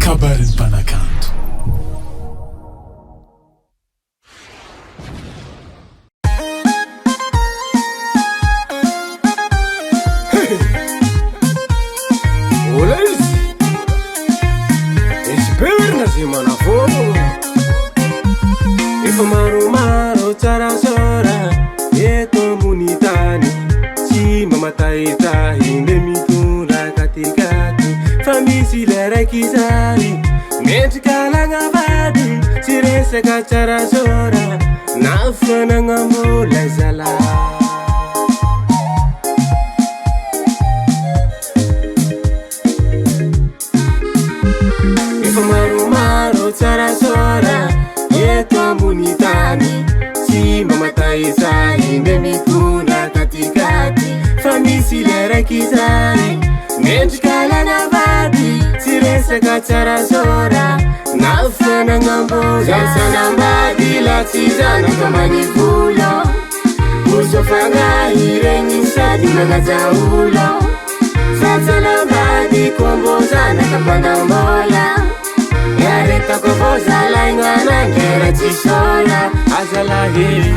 kabarin'ny mpanakanto. Ola izy perina zay manafôno efa maromaro tsarasara eto ambony tany tsy mamatahitahy nde mitondra katikaty fa misy le raiky zany mendrika lagnavady tsy resaka tsarasara na fanagnamola zalahy. Efa maromaro tsarasara eto ambony tany tsy mamatahitahy nde mitondra katikaty fa misy le raiky zany mendrika lagnavady tsy resaka tsarasara na fanagnamola. Zaho sanambady la tsy zanaka manivolo oso fagnahy regny sady manaja olo fa sanambady kombo zanaka mpanambola yaretako avao zalaigna nangera tsy sola azalahely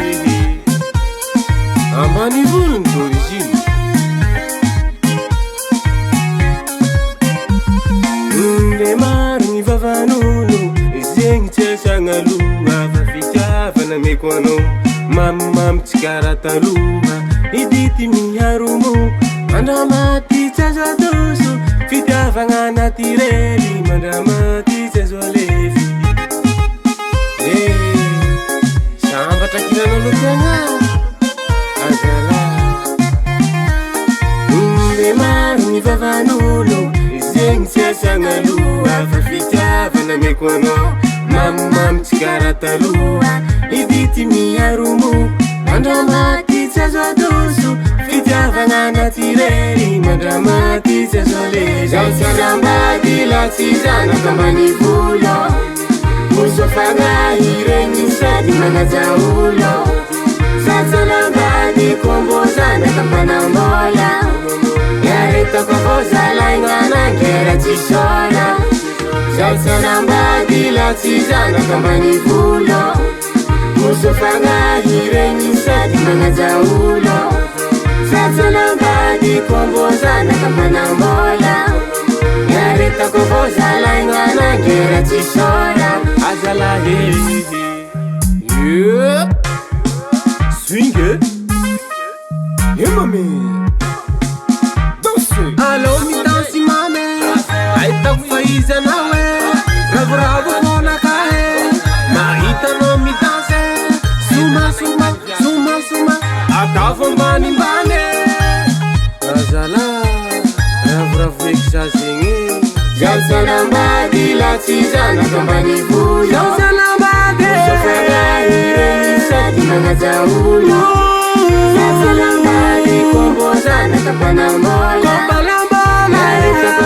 ambany volony d'origine. Nde maro ny vavan'olo zegny tsy asagnaloha fa fitiavana meko anao mamimamy tsy karaha taloha idity miharomo mandramaty tsy azo adoso fitiavagna natirely mandramaty tsy azo alefi sambatra kiran'olo tegna azala. Nde maro ny vavan'olo zegny tsy asagnaloha fa fitiavana meko anao mamimamy tsy karaha taloha idity miharomo mandramaty tsy azo adoso fitiavagna natirely mandramaty tsy azo alefi. Zaho sanambady la tsy zanaka manivolo oso fagnahy regny sady manaja olo fa sanambady kombo zanaka mpanambola yaretako avao zalaigna nangera tsy sola. Zaho sanambady la tsy zanaka manivolo oso fagnahy regny sady manaja olo fa sanambady kombo zanaka mpanambola yaretako avao zalaigna nangera tsy sola azalahely. Swingue mame danse allo mi dansi mame ahitako faizanao ravoravo vonakahe mahitanao mi danse somasoma somasoma atavo ambanimbany azala ravoravo eky za zegny. Zaho sanambady la tsy zanaka mbanivolo zaho sanambady sofagnahy regny sady manaja olo fa sanambady kombo zanaka mpanambola yaretako